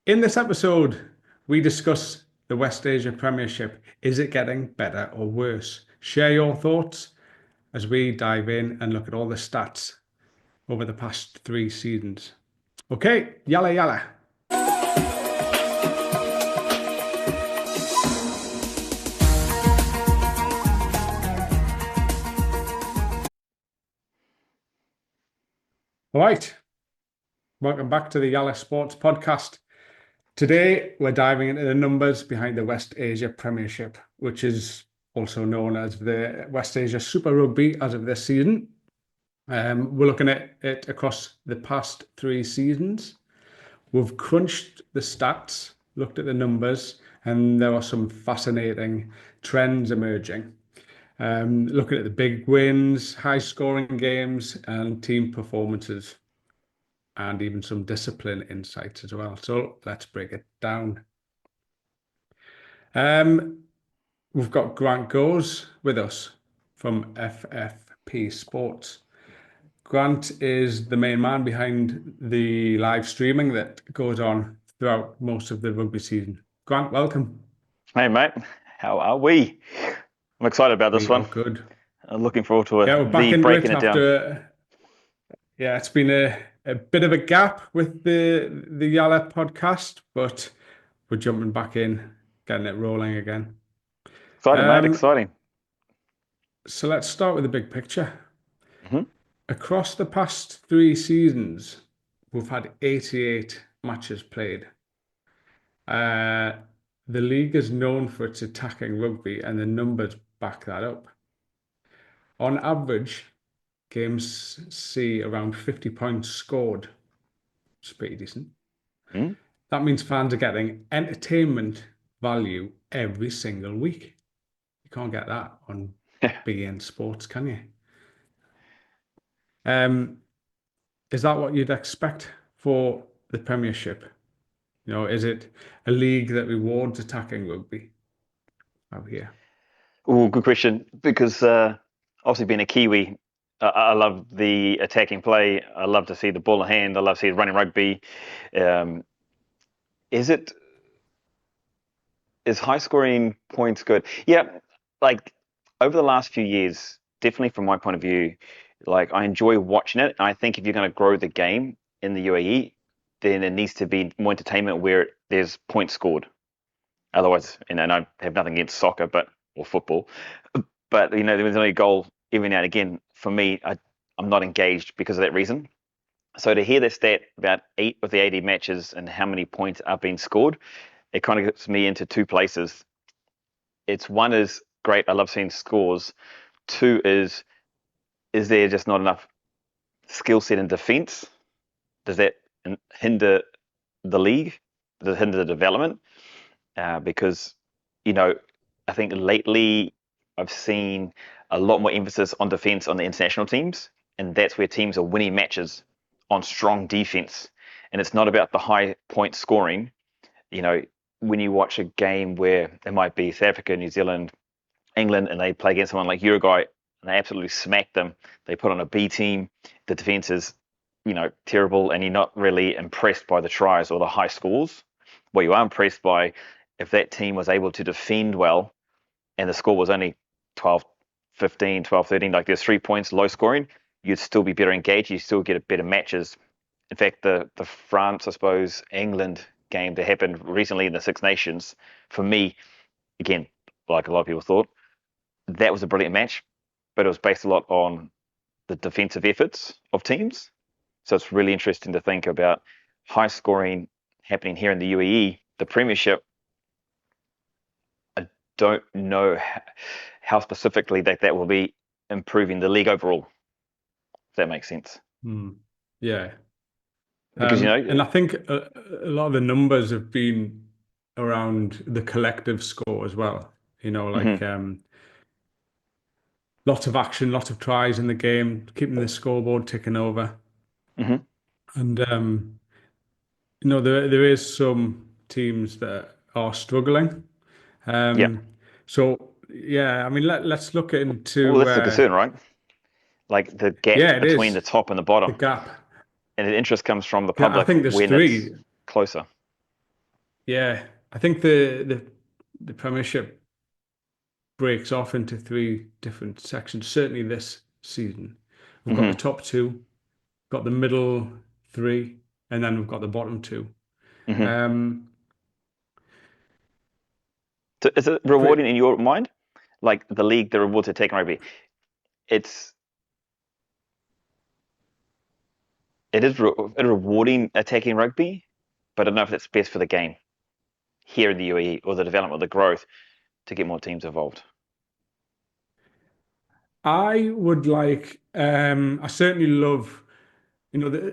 In this episode, we discuss the West Asia Premiership. Is it getting better or worse? Share your thoughts as we dive in and look at all the stats over the past 3 seasons. Okay, yalla yalla. All right, welcome back to the Yalla Sports Podcast. Today, we're diving into the numbers behind the West Asia Premiership, which is also known as the West Asia Super Rugby as of this season. We're looking at it across the past 3 seasons. We've crunched the stats, looked at the numbers, and there are some fascinating trends emerging. Looking at the big wins, high-scoring games, and team performances, and even some discipline insights as well. So let's break it down. We've got Grant Goes with us from FFP Sports. Grant is the main man behind the live streaming that goes on throughout most of the rugby season. Grant, welcome. Hey, mate. How are we? I'm excited about this one. Good. I'm looking forward to we're back into breaking it after. It's been a bit of a gap with the Yalla podcast, but we're jumping back in, getting it rolling again. Exciting, mate. Exciting. So let's start with the big picture. Across the past 3 seasons, we've had 88 matches played. The league is known for its attacking rugby, and the numbers back that up. On average, games see around 50 points scored. It's pretty decent. That means fans are getting entertainment value every single week. You can't get that on BN Sports, can you? Is that what you'd expect for the Premiership? You know, is it a league that rewards attacking rugby out here? Oh, good question. Because obviously being a Kiwi, I love the attacking play. I love to see the ball in hand. I love to see running rugby. Is high scoring points good? Yeah, like over the last few years, definitely from my point of view, like I enjoy watching it. And I think if you're going to grow the game in the UAE, then there needs to be more entertainment where there's points scored. Otherwise, and I have nothing against soccer, or football, but there's only a goal every now and again. For me, I'm not engaged because of that reason. So to hear the stat about 8 of the 80 matches and how many points are being scored, it kind of gets me into 2 places. One is great. I love seeing scores. 2 is there just not enough skill set in defense? Does that hinder the league? Does it hinder the development? Because, I think lately I've seen a lot more emphasis on defense on the international teams, and that's where teams are winning matches on strong defense. And it's not about the high point scoring. When you watch a game where it might be South Africa, New Zealand, England, and they play against someone like Uruguay, and they absolutely smack them. They put on a B team. The defense is, terrible, and you're not really impressed by the tries or the high scores. What you are impressed by, if that team was able to defend well, and the score was only 12-15, 12-13, like there's 3 points, low scoring, you'd still be better engaged. You still get better matches. In fact, the France, I suppose, England game that happened recently in the Six Nations, for me, again, like a lot of people thought, that was a brilliant match, but it was based a lot on the defensive efforts of teams. So it's really interesting to think about high scoring happening here in the UAE, the Premiership. I don't know how specifically that will be improving the league overall, if that makes sense. Yeah. Because, and I think a lot of the numbers have been around the collective score as well. Lots of action, lots of tries in the game, keeping the scoreboard ticking over. And there is some teams that are struggling. So I mean, let's look into. Well, that's the concern, right? Like the gap between the top and the bottom. The gap. And the interest comes from the public. I think there's 3 closer. Yeah, I think the Premiership breaks off into three different sections. Certainly this season, we've got the Hmm. top two, got the middle three, and then we've got the bottom two. Hmm. Um, So is it but rewarding in your mind? Like the league, the rewards are taking rugby. It's it is rewarding attacking rugby, but I don't know if it's best for the game here in the UAE or the development or the growth to get more teams involved. I would like, I certainly love,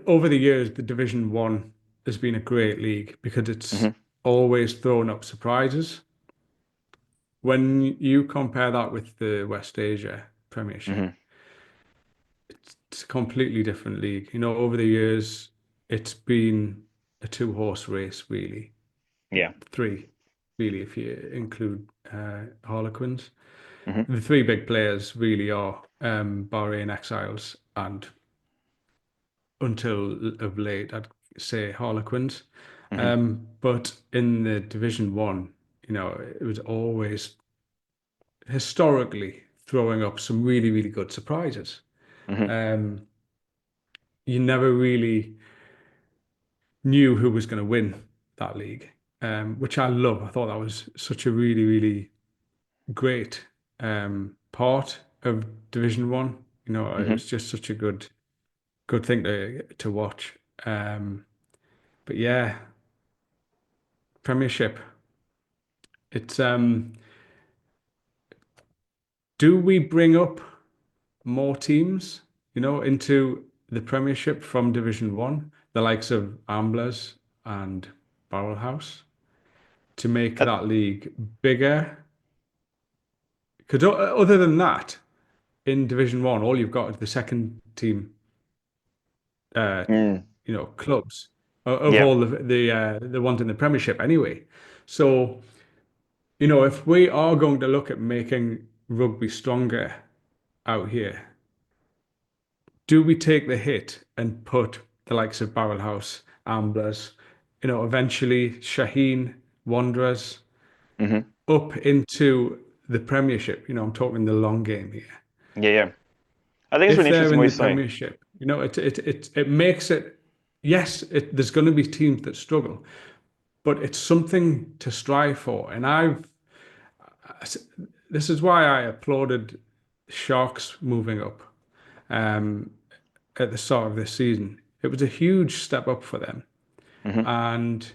over the years, the Division One has been a great league because it's Hmm. always thrown up surprises. When you compare that with the West Asia Premiership, Hmm. it's a completely different league. Over the years, it's been a two-horse race, really. Yeah. Three, really, if you include Harlequins. Hmm. The three big players really are Bahrain Exiles and, until of late, I'd say Harlequins. Hmm. But in the Division One, it was always historically throwing up some really, really good surprises. Hmm. Um, you never really knew who was going to win that league, which I love. I thought that was such a really, really great part of Division One. It Hmm. was just such a good thing to watch. But yeah, Premiership. It's do we bring up more teams, into the Premiership from Division One, the likes of Amblers and Barrel House, to make Uh, that league bigger? Because other than that, in Division One, all you've got is the second team, uh, mm, clubs of yeah. all the ones in the Premiership anyway. So, if we are going to look at making rugby stronger out here, do we take the hit and put the likes of Barrel House, Amblers, eventually Shaheen, Wanderers Hmm. up into the Premiership? I'm talking the long game here. Yeah, yeah. I think it's If really they're interesting in what you're the saying. Premiership, it makes it. Yes, there's going to be teams that struggle, but it's something to strive for. And this is why I applauded Sharks moving up um, at the start of this season. It was a huge step up for them, Hmm. and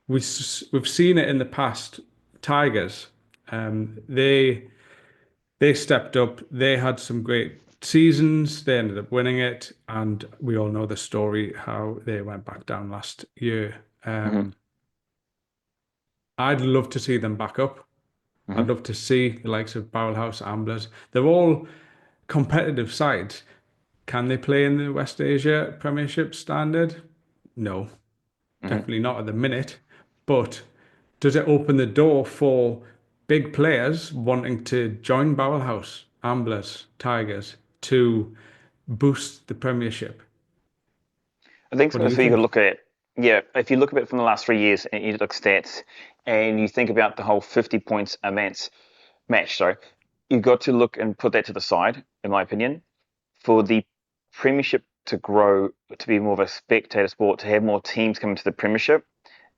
we've seen it in the past. Tigers, they stepped up. They had some great seasons. They ended up winning it, and we all know the story how they went back down last year. Hmm. I'd love to see them back up. Hmm. I'd love to see the likes of Barrelhouse, Amblers. They're all competitive sides. Can they play in the West Asia Premiership standard? No, Hmm. definitely not at the minute. But does it open the door for big players wanting to join Barrelhouse, Amblers, Tigers to boost the Premiership? I think What do so. you So you could think? look at it. Yeah, if you look at it from the last 3 years and you look stats and you think about the whole 50 points a match, sorry, you've got to look and put that to the side, in my opinion, for the Premiership to grow, to be more of a spectator sport, to have more teams come into the Premiership,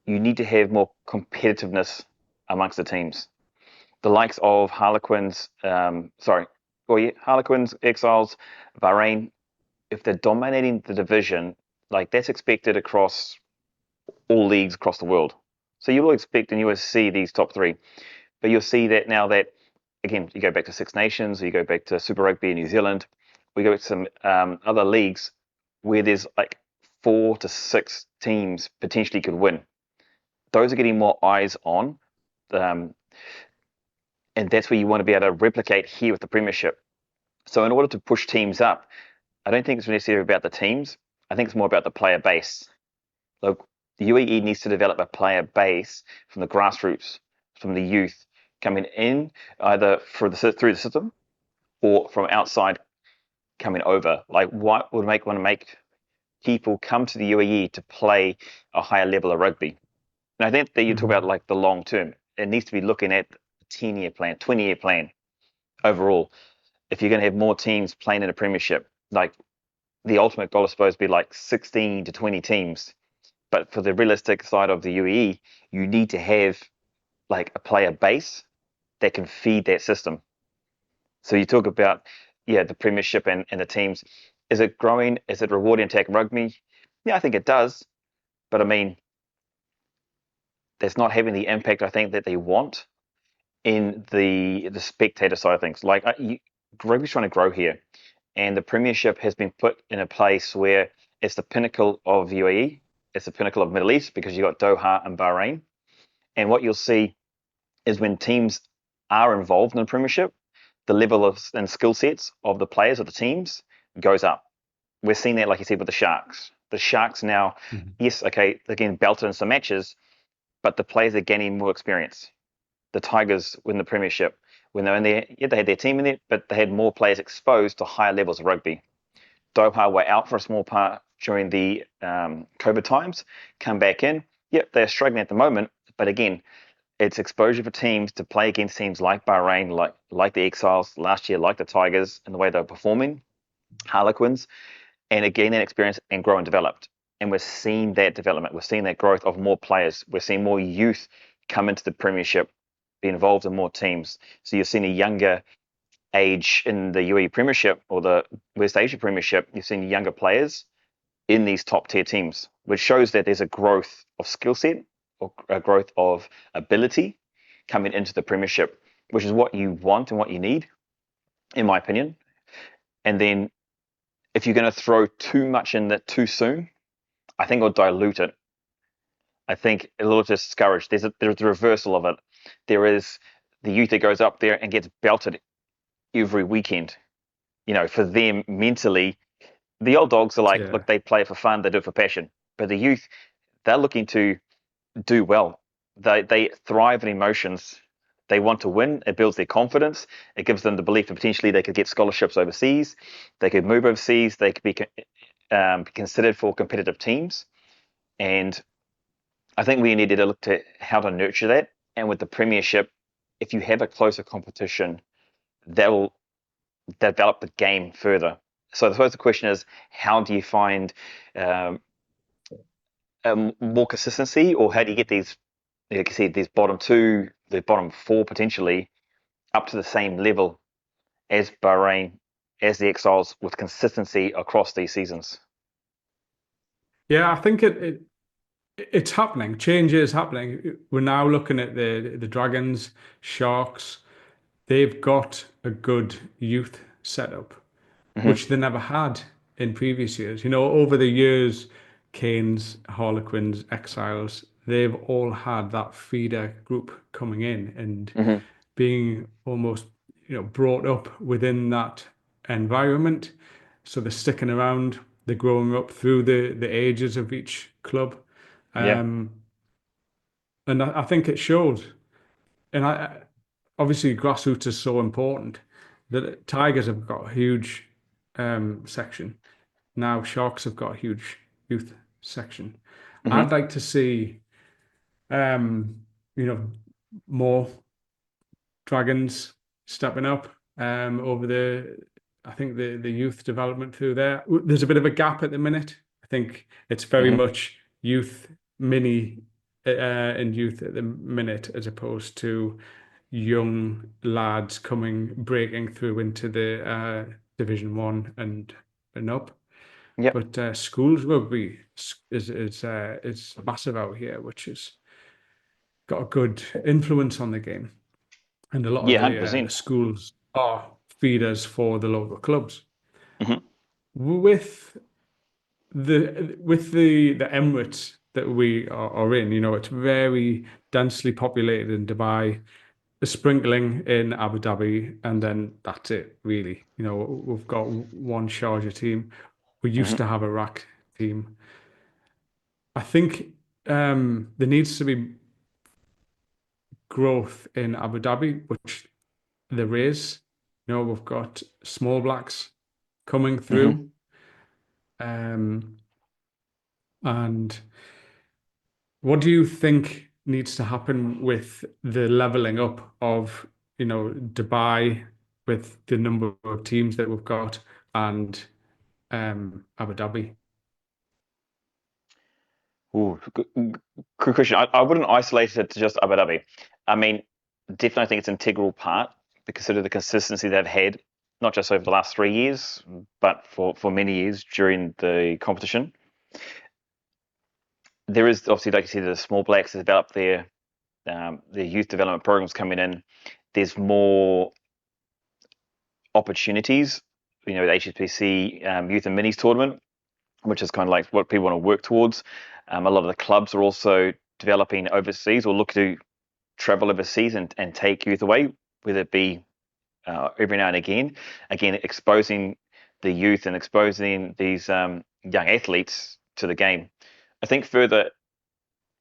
you need to have more competitiveness amongst the teams. The likes of Harlequins, Harlequins, Exiles, Bahrain, if they're dominating the division, like that's expected across all leagues across the world. So you will expect in USC these top three, but you'll see that now that again you go back to Six Nations, or you go back to Super Rugby in New Zealand, we go to some other leagues where there's like 4 to 6 teams potentially could win. Those are getting more eyes on, um, and that's where you want to be able to replicate here with the Premiership. So in order to push teams up, I don't think it's necessarily about the teams. I think it's more about the player base. Like the UAE needs to develop a player base from the grassroots, from the youth coming in either through the system or from outside coming over. Like what would want to make people come to the UAE to play a higher level of rugby? And I think that you talk about Mhm. like the long term. It needs to be looking at a 10-year plan, 20-year plan overall. If you're going to have more teams playing in a premiership, like the ultimate goal is supposed to be like 16 to 20 teams. But for the realistic side of the UAE, you need to have like a player base that can feed that system. So you talk about, yeah, the premiership and the teams. Is it growing? Is it rewarding attack rugby? Yeah, I think it does. But I mean, that's not having the impact I think that they want in the spectator side of things. Like rugby's trying to grow here, and the premiership has been put in a place where it's the pinnacle of UAE, it's the pinnacle of Middle East because you got Doha and Bahrain. And what you'll see is when teams are involved in the premiership, the level of and skill sets of the players of the teams goes up. We're seeing that, like you said, with the Sharks. The Sharks now, Mhm. yes, okay, they're getting belted in some matches, but the players are gaining more experience. The Tigers win the premiership. When they were in there, yeah, they had their team in there, but they had more players exposed to higher levels of rugby. Doha were out for a small part during the COVID times, come back in. Yep, they're struggling at the moment, but again, it's exposure for teams to play against teams like Bahrain, like the Exiles last year, like the Tigers, and the way they're performing, Harlequins, and again that experience and grow and develop. And we're seeing that development. We're seeing that growth of more players. We're seeing more youth come into the Premiership, be involved in more teams. So you're seeing a younger age in the UAE Premiership or the West Asia Premiership. You're seeing younger players in these top tier teams, which shows that there's a growth of skill set or a growth of ability coming into the Premiership, which is what you want and what you need, in my opinion. And then if you're going to throw too much in that too soon, I think it'll dilute it. I think it'll discourage. There's a reversal of it. There is the youth that goes up there and gets belted every weekend. You know, for them mentally, the old dogs are like, Yeah. look, they play it for fun, they do it for passion. But the youth, they're looking to do well. They thrive in emotions. They want to win. It builds their confidence. It gives them the belief that potentially they could get scholarships overseas. They could move overseas. They could be considered for competitive teams. And I think we needed to look to how to nurture that. And with the Premiership, if you have a closer competition, that will develop the game further. So I suppose the question is, how do you find um, more consistency, or how do you get these, like you said, these bottom two, the bottom four potentially up to the same level as Bahrain, as the Exiles, with consistency across these seasons? Yeah, I think it's happening. Change is happening. We're now looking at the Dragons, Sharks. They've got a good youth setup, Hmm. which they never had in previous years. You know, over the years, Canes, Harlequins, Exiles, they've all had that feeder group coming in and Hmm. being almost, brought up within that environment. So they're sticking around, they're growing up through the ages of each club. Yeah. Um, and I think it shows. And obviously grassroots is so important. The Tigers have got a huge section. Now Sharks have got a huge youth section. Hmm. I'd like to see um, you know, more Dragons stepping up over I think the youth development through there. There's a bit of a gap at the minute. I think it's very Hmm. much youth mini and youth at the minute as opposed to young lads breaking through into the Division One and up. Yep. But schools rugby is massive out here, which has got a good influence on the game. And a lot Yeah, of hundred the percent. schools are feeders for the local clubs. Hmm. With the Emirates that we are in, it's very densely populated in Dubai, a sprinkling in Abu Dhabi, and then that's it, really. We've got one Sharjah team. We used Hmm. to have a RAC team. I think there needs to be growth in Abu Dhabi, which there is. We've got small blacks coming Hmm. through. And what do you think? needs to happen with the leveling up of, Dubai with the number of teams that we've got and Abu Dhabi. Ooh, good question. I wouldn't isolate it to just Abu Dhabi. I mean, definitely think it's an integral part because of the consistency they've had, not just over the last 3 years, but for many years during the competition. There is obviously, like you said, the small blacks have developed their youth development programs coming in. There's more opportunities, the HSBC Youth and Minis tournament, which is kind of like what people want to work towards. A lot of the clubs are also developing overseas or look to travel overseas and take youth away, whether it be every now and again. Again, exposing the youth and exposing these young athletes to the game. I think further,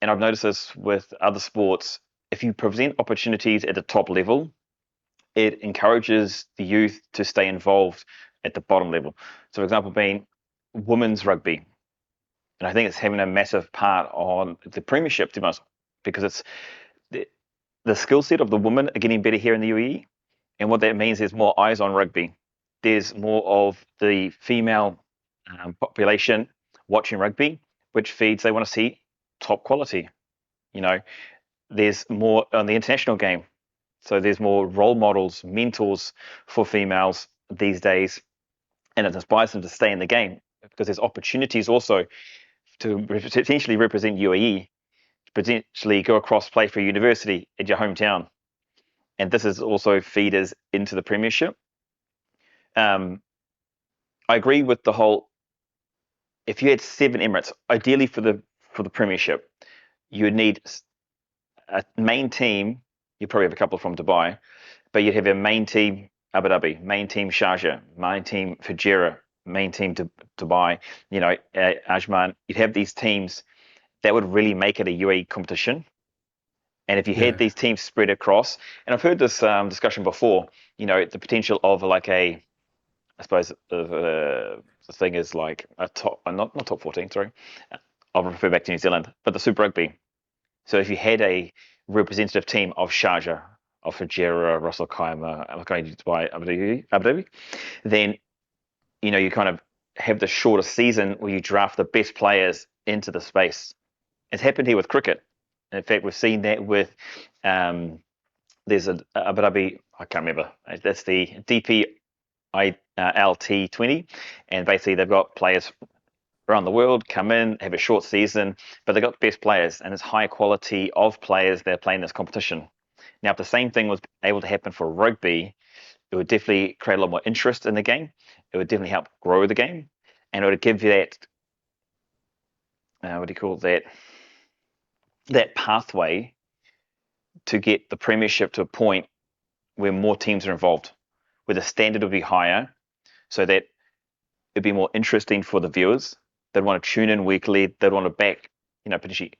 and I've noticed this with other sports, if you present opportunities at the top level, it encourages the youth to stay involved at the bottom level. So, for example, being women's rugby, and I think it's having a massive part on the Premiership, to be honest, because it's the skill set of the women are getting better here in the UAE, and what that means is more eyes on rugby. There's more of the female population watching rugby, which feeds they want to see top quality. You know, there's more on the international game, so there's more role models, mentors for females these days, and it inspires them to stay in the game because there's opportunities also to potentially represent UAE, potentially go across, play for a university at your hometown. And this is also feeders into the Premiership. I agree with the whole. If you had 7 Emirates, ideally for the Premiership, you would need a main team. You probably have a couple from Dubai, but you'd have a main team Abu Dhabi, main team Sharjah, main team Fujairah, main team Dubai. Ajman. You'd have these teams that would really make it a UAE competition. And if you had Yeah, these teams spread across, and I've heard this discussion before, the potential of like I suppose the thing is like a top, not top 14, sorry. I'll refer back to New Zealand, but the Super Rugby. So if you had a representative team of Sharjah, of Fujairah, Russell Khaimah, Dubai, Abu Dhabi, then you kind of have the shorter season where you draft the best players into the space. It's happened here with cricket. In fact, we've seen that with there's a Abu Dhabi, I can't remember. That's the DPILT20, and basically they've got players around the world come in, have a short season, but they've got the best players, and it's high quality of players that are playing this competition. Now, if the same thing was able to happen for rugby, it would definitely create a lot more interest in the game. It would definitely help grow the game, and it would give you that what do you call that pathway to get the Premiership to a point where more teams are involved, where the standard would be higher, so that it'd be more interesting for the viewers. They'd want to tune in weekly. They'd want to back, potentially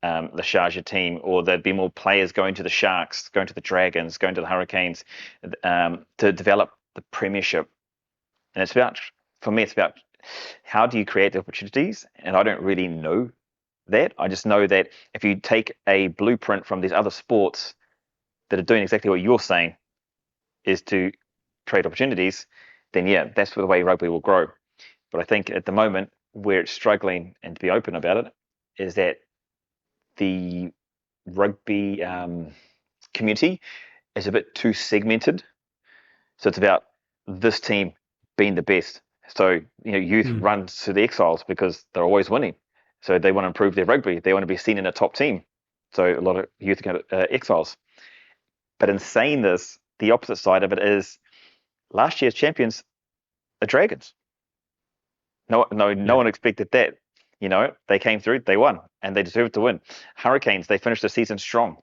the Sharjah team, or there'd be more players going to the Sharks, going to the Dragons, going to the Hurricanes, to develop the Premiership. And for me, it's about how do you create the opportunities? And I don't really know that. I just know that if you take a blueprint from these other sports that are doing exactly what you're saying, is to create opportunities, then yeah, that's the way rugby will grow. But I think at the moment where it's struggling, and to be open about it, is that the rugby community is a bit too segmented. So it's about this team being the best. So youth mm, run to the exiles because they're always winning. So they want to improve their rugby. They want to be seen in a top team. So a lot of youth go to exiles. But in saying this, the opposite side of it is last year's champions are Dragons. No yeah, one expected that. They came through, they won, and they deserved to win. Hurricanes, they finished the season strong.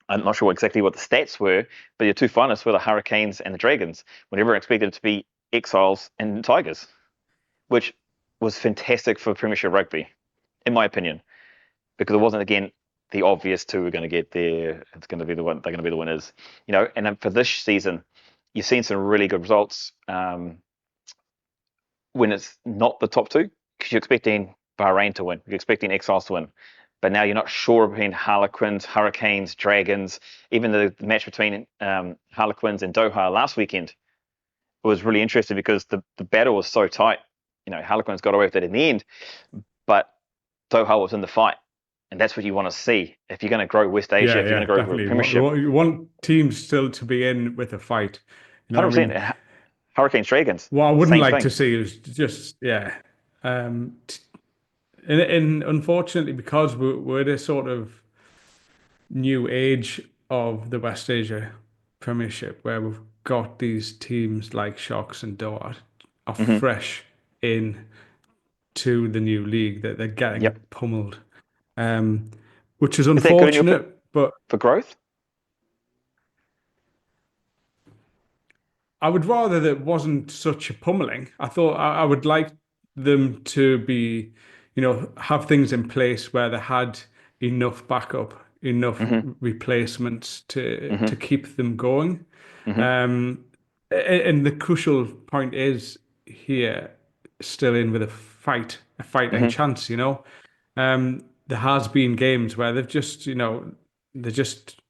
I'm not sure exactly what the stats were, but your two finalists were the Hurricanes and the Dragons. We never expected it to be Exiles and Tigers, which was fantastic for Premiership Rugby, in my opinion, because it wasn't, again, the obvious two are going to get there. It's going to be the one. They're going to be the winners, And then for this season, you've seen some really good results when it's not the top two, because you're expecting Bahrain to win, you're expecting Exiles to win, but now you're not sure between Harlequins, Hurricanes, Dragons. Even the match between Harlequins and Doha last weekend was really interesting because the battle was so tight. Harlequins got away with it in the end, but Doha was in the fight. And that's what you want to see. If you're going to grow West Asia, Yeah, if you're going yeah, to grow the definitely. Premiership, You want teams still to be in with a fight. You know what I 100%. mean? Hurricanes, Dragons, What I wouldn't same like to thing. see is just, yeah. And unfortunately, because we're this sort of new age of the West Asia Premiership, where we've got these teams like Sharks and Doha are Hmm. fresh in to the new league, that they're getting Yep. pummeled, um, which is Is that good in your unfortunate. But for growth? I would rather that it wasn't such a pummeling. I thought I would like them to be, have things in place where they had enough backup, enough Hmm. replacements to Hmm. keep them going. Hmm. Um, and the crucial point is here, still in with a fighting Hmm. chance. There has been games where they've just, they're just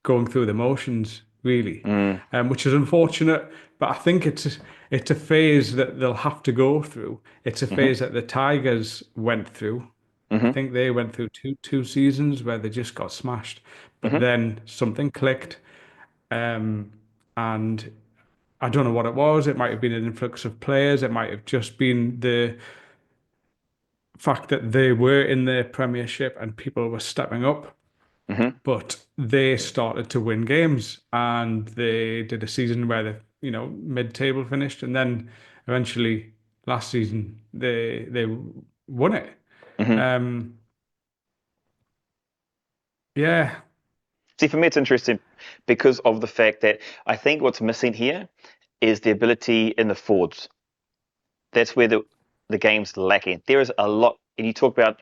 going through the motions, really, Mm. which is unfortunate. But I think it's a phase that they'll have to go through. It's a Hmm. phase that the Tigers went through. I Hmm. think they went through two seasons where they just got smashed, but Hmm. then something clicked, um, and I don't know what it was. It might have been an influx of players. It might have just been the fact that they were in the Premiership and people were stepping up. Hmm. But they started to win games, and they did a season where they, mid-table finished, and then eventually last season they won it. Hmm. Um, yeah, See, for me, it's interesting because of the fact that I think what's missing here is the ability in the forwards. That's where the game's lacking. There is a lot, and you talk about,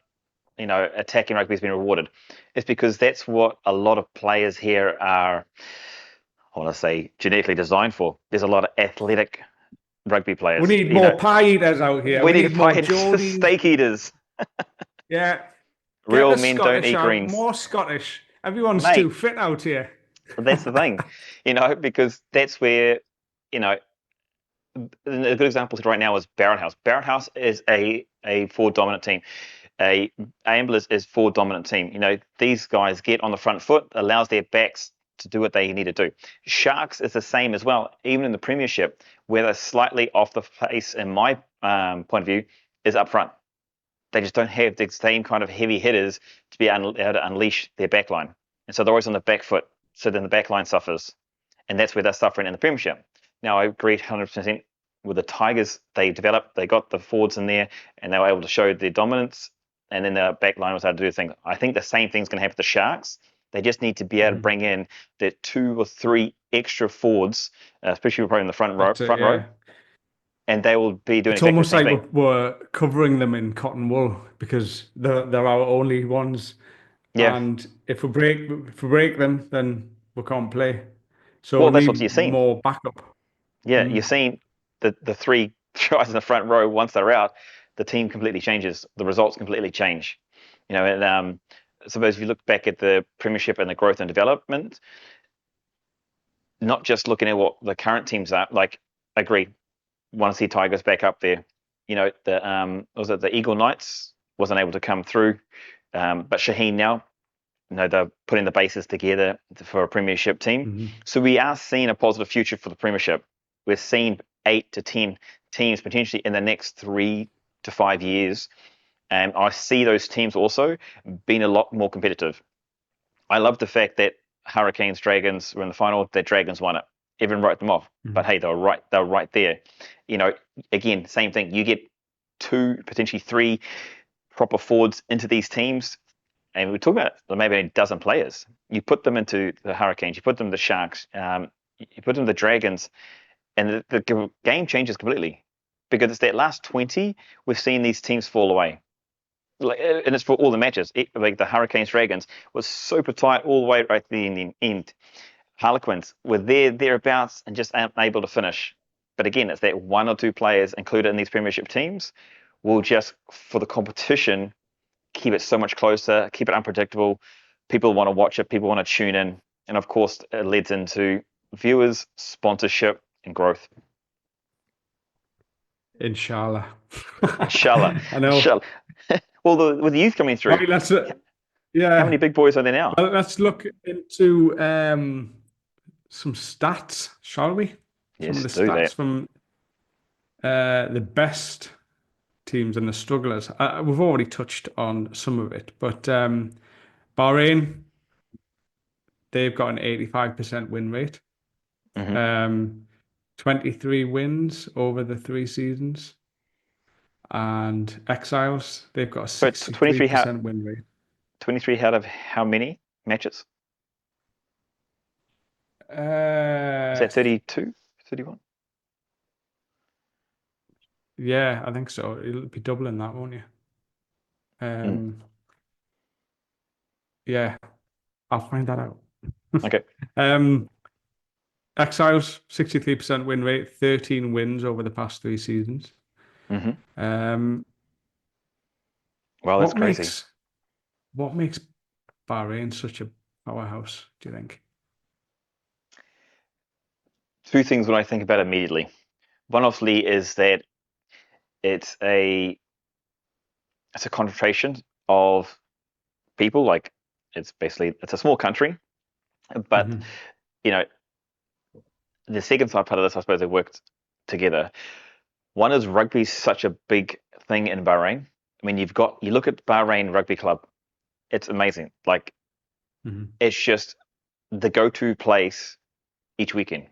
attacking rugby has been rewarded. It's because that's what a lot of players here are, I want to say, genetically designed for. There's a lot of athletic rugby we players. need more pie eaters out here. We We need to need more fight Geordies. steak eaters. Yeah, get Real the men don't Scottish eat out. greens. More Scottish. Everyone's too Mate, fit out here. that's the thing, because that's where, you know, a good example right now is Barrett House. Barrett House is a forward dominant team. A Amblers is forward dominant team. These guys get on the front foot, allows their backs to do what they need to do. Sharks is the same as well, even in the Premiership, where they're slightly off the pace, in my point of view, is up front. They just don't have the same kind of heavy hitters to be able to unleash their backline. And so they're always on the back foot. So then the backline suffers. And that's where they're suffering in the Premiership. Now, I agree 100% with the Tigers. They developed, they got the forwards in there, and they were able to show their dominance. And then the backline was able to do things. I think the same thing's going to happen with the Sharks. They just need to be able to Mhm. bring in the 2 or 3 extra forwards, especially probably in the front row, That's it. Yeah. and they will be doing It's exactly the almost same like thing. we're covering them in cotton wool because they're our only ones. Yeah. And if we break them, then we can't play. So Well, we that's what you're need seeing. more backup. Yeah, you're Mm. seeing the 3 guys in the front row. Once they're out, the team completely changes. The results completely change. And suppose if you look back at the Premiership and the growth and development, not just looking at what the current teams are. Like, agreed, want to see Tigers back up there. The was it the Eagle Knights wasn't able to come through, but Shaheen now, they're putting the bases together for a Premiership team. Mhm. So we are seeing a positive future for the Premiership. We're seeing 8 to 10 teams potentially in the next 3 to 5 years. And I see those teams also being a lot more competitive. I love the fact that Hurricanes, Dragons were in the final, that Dragons won it. Everyone wrote them off. But Mhm. hey, they were right. They were right there. Again, same thing. You get 2, potentially 3 proper forwards into these teams, and we're talking about maybe a dozen players. You put them into the Hurricanes, you put them in the Sharks, you put them in the Dragons, and the game changes completely. Because it's that last 20, we've seen these teams fall away. And it's for all the matches. Like the Hurricanes Dragons was super tight all the way right to the end. Harlequins were thereabouts, and just unable to finish. But again, it's that 1 or 2 players included in these Premiership teams will just, for the competition, keep it so much closer, keep it unpredictable. People want to watch it, people want to tune in. And of course, it leads into viewers, sponsorship, and growth. Inshallah. Inshallah. I know. Inshallah. Well, with the youth coming through, Right, let's how many yeah. big boys are there now? Well, let's look into some stats, shall we? Some of Yes, the do stats that. from the best teams and the strugglers. We've already touched on some of it, but Bahrain, they've got an 85% win rate. Hmm. Um, 23 wins over the 3 seasons. And Exiles, they've got a So 63% win rate. 23 out of how many matches? Is Uh, that 32? 31? yeah, I think so. It'll be doubling that, won't you? Mm. Um, yeah, I'll find that out. Okay. Um, Exiles, 63% win rate, 13 wins over the past 3 seasons. Hmm. Um, Wow, that's what crazy. makes what makes Bahrain such a powerhouse, do you think? Two things when I think about it immediately. One obviously is that it's a it's a concentration of people. Like it's a small country, but Hmm. you know the second side part of this, I suppose they worked together. One is rugby's such a big thing in Bahrain. I mean, you look at Bahrain Rugby Club, it's amazing. Like Hmm. it's just the go-to place each weekend.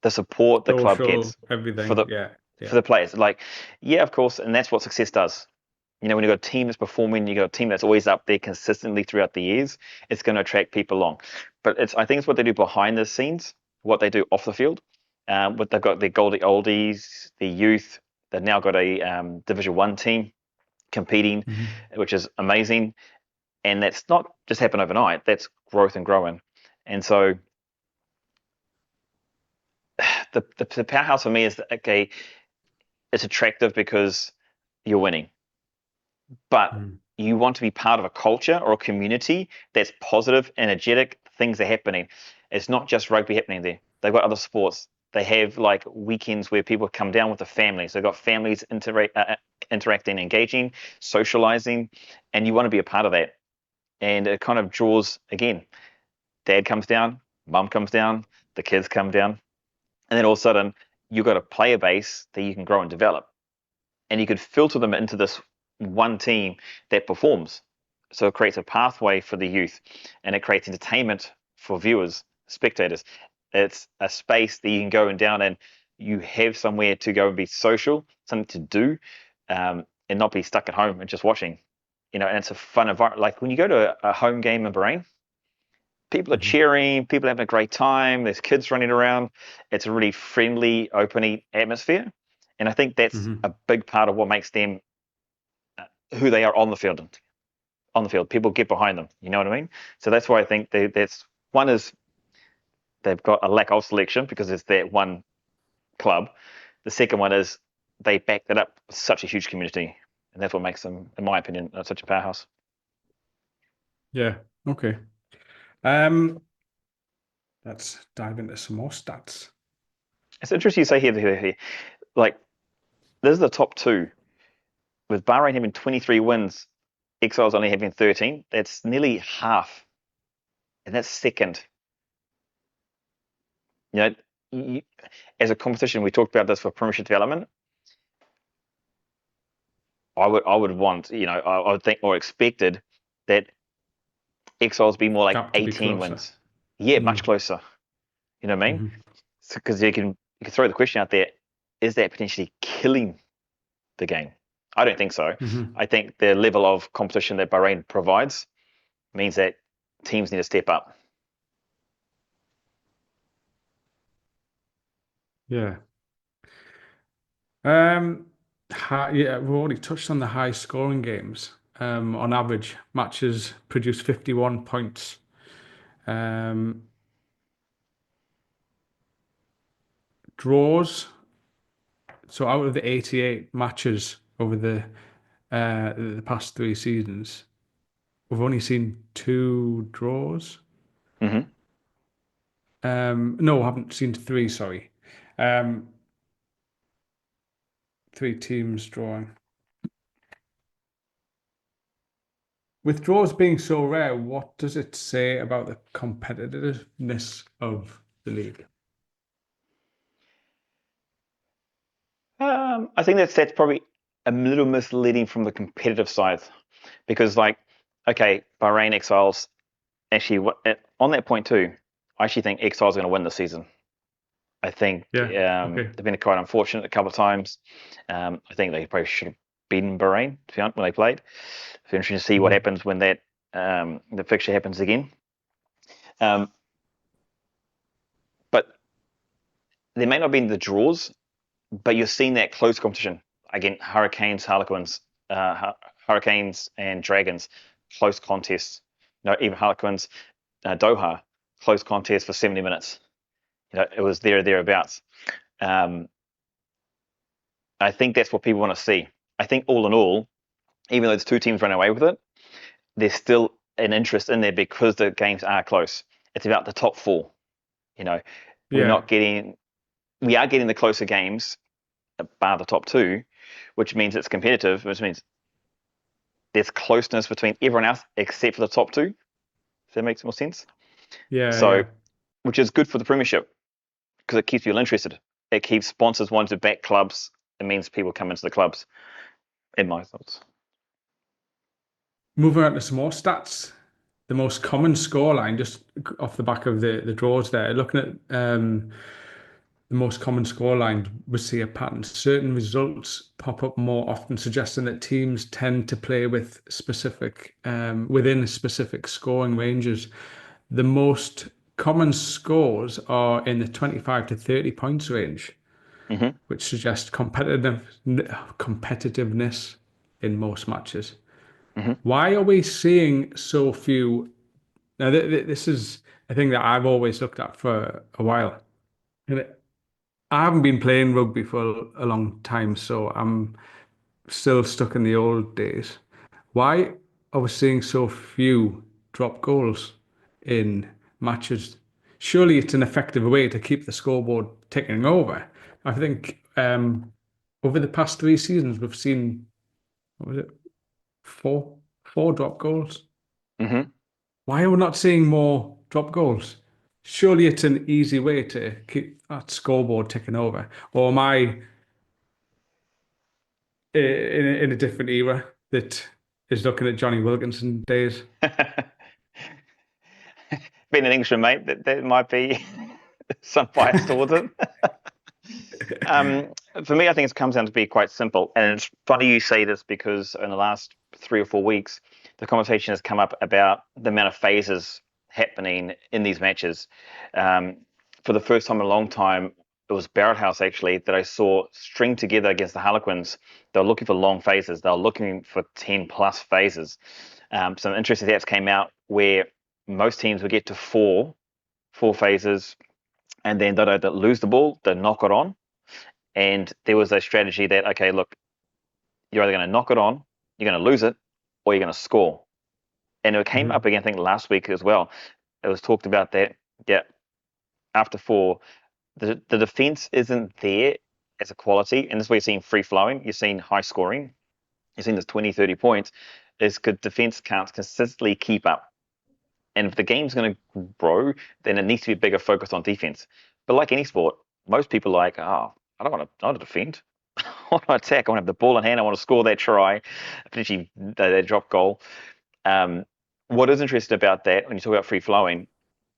The support the club Social, gets for everything. the Yeah, for yeah. the players. Like, yeah, of course, and that's what success does. When you've got a team that's performing, you've got a team that's always up there consistently throughout the years, it's going to attract people along. But I think it's what they do behind the scenes, what they do off the field. What they've got their Goldie Oldies, their youth. They've now got a Division One team competing, Hmm. which is amazing. And that's not just happened overnight. That's growth and growing. And so the powerhouse for me is okay. It's attractive because you're winning, but Hmm. you want to be part of a culture or a community that's positive, energetic, things are happening. It's not just rugby happening there. They've got other sports. They have like weekends where people come down with the families. They've got families interacting, engaging, socializing, and you want to be a part of that. And it kind of draws, again, dad comes down, mum comes down, the kids come down, and then all of a sudden you've got a player base that you can grow and develop, and you could filter them into this one team that performs. So it creates a pathway for the youth, and it creates entertainment for viewers, spectators. It's a space that you can go and down, and you have somewhere to go and be social, something to do, and not be stuck at home and just watching. And it's a fun environment. Like when you go to a home game in Bahrain, people are Hmm. cheering, people are having a great time, there's kids running around. It's a really friendly, open atmosphere. And I think that's Hmm. a big part of what makes them who they are on the field. On the field, people get behind them. You know what I mean? So that's why I think that's one is they've got a lack of selection because it's that one club. The second one is they backed it up with such a huge community, and that's what makes them, in my opinion, such a powerhouse. Yeah. Okay. Um, let's dive into some more stats. It's interesting you say here. Like this is the top two with Bahrain having 23 wins, Exiles only having 13. That's nearly half, and that's second. You know, you, as a competition, we talked about this for Premiership development. I would want, I would think or expected that Exiles be more like Gap to be 18 closer. wins. Yeah, much Mm. closer. You know what I mean? Hmm. Because you can throw the question out there: is that potentially killing the game? I don't think so. Hmm. I think the level of competition that Bahrain provides means that teams need to step up. Yeah. Yeah, we've already touched on the high scoring games. On average, matches produce 51 points. Um, Draws. So out of the 88 matches over the the past 3 seasons, we've only seen 2 draws. Hmm. No, I haven't seen 3, sorry. Um, 3 teams drawing. With draws being so rare, what does it say about the competitiveness of the league? I think that's probably a little misleading from the competitive side because, like, okay, Bahrain Exiles actually on that point too. I actually think Exiles are going to win the season. I think Yeah. Okay. they've been quite unfortunate a couple of times. I think they probably should have beaten Bahrain, to be honest, when they played. It's interesting to see what Mhm. happens when that the fixture happens again. Um, but there may not have been the draws, but you're seeing that close competition. Again, Hurricanes, Harlequins, Hurricanes and Dragons, close contests. Even Harlequins, Doha, close contest for 70 minutes. It was thereabouts. Um, I think that's what people want to see. I think all in all, even though the 2 teams ran away with it, there's still an interest in there because the games are close. It's about the top 4. You know, we're Yeah. not getting, we are getting the closer games, bar the top 2, which means it's competitive, which means there's closeness between everyone else except for the top 2. If that makes more sense. Yeah. So, Yeah. which is good for the Premiership because it keeps people interested. It keeps sponsors wanting to back clubs. It means people come into the clubs. In my thoughts. Moving on to some more stats. The most common scoreline, just off the back of the draws there, looking at the most common scoreline, we see a pattern. Certain results pop up more often, suggesting that teams tend to play with within specific scoring ranges. The most common scores are in the 25 to 30 points range, Hmm. which suggests competitiveness in most matches. Hmm. Why are we seeing so few? Now, this is a thing that I've always looked at for a while. And I haven't been playing rugby for a long time, so I'm still stuck in the old days. Why are we seeing so few drop goals in matches? Surely it's an effective way to keep the scoreboard ticking over. I think over the past 3 seasons, we've seen, what was it, four drop goals. Hmm. Why are we not seeing more drop goals? Surely it's an easy way to keep that scoreboard ticking over. Or am I in a different era that is looking at Johnny Wilkinson days? Being an Englishman, mate, that might be some bias towards it. Um, for me, I think it comes down to be quite simple. And it's funny you say this because in the last 3 or 4 weeks, the conversation has come up about the amount of phases happening in these matches. Um, for the first time in a long time, it was Barrett House actually that I saw string together against the Harlequins. They were looking for long phases. They were looking for 10 plus phases. Some interesting stats came out where most teams would get to four phases, and then they'd lose the ball, they'd knock it on. And there was a strategy that, okay, look, you're either going to knock it on, you're going to lose it, or you're going to score. And it came up Mhm. again, I think, last week as well. It was talked about that, yeah, after 4, the defense isn't there as a quality. And this is where you're seeing free flowing, you're seeing high scoring, you're seeing this 20, 30 points, is good defense can't consistently keep up. And if the game's going to grow, then it needs to be a bigger focus on defense. But like any sport, most people are like, oh, I don't want to defend. I want to attack. I want to have the ball in hand. I want to score that try, potentially that drop goal. Um, what is interesting about that when you talk about free flowing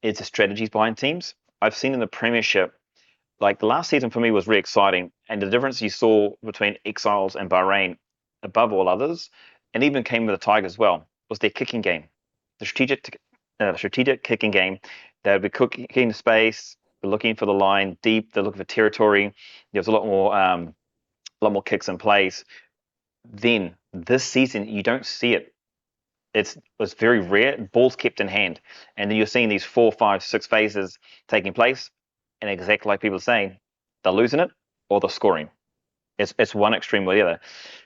is the strategies behind teams. I've seen in the Premiership, like the last season for me was really exciting, and the difference you saw between Exiles and Bahrain, above all others, and even came with the Tigers as well, was their kicking game. The strategic kicking game. They would be kicking space, looking for the line deep. They're looking for territory. There's a lot more kicks in place. Then this season, you don't see it. Was very rare. Balls kept in hand, and then you're seeing these 4, 5, 6 phases taking place, and exactly like people are saying, they're losing it or they're scoring. It's one extreme or the other,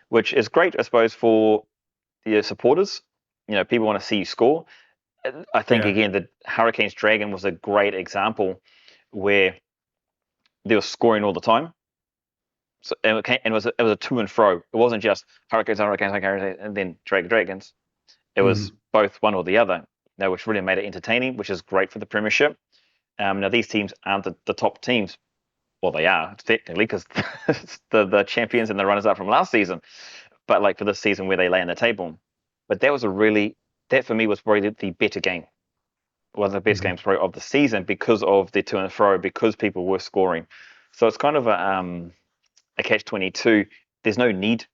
which is great, I suppose, for your supporters. People want to see you score. I think, Yeah. again, the Hurricanes Dragon was a great example where they were scoring all the time. So it was a to and fro. It wasn't just Hurricanes, Hurricanes, Hurricanes, and then Dragons. It was Mhm. both one or the other. Which really made it entertaining, which is great for the Premiership. Now these teams aren't the top teams. Well, they are technically, because the champions and the runners up from last season. But like for this season where they lay in the table. But that for me was probably the better game. One of the best Mhm. games probably of the season because of the to and fro, because people were scoring. So it's kind of a catch-22. There's no need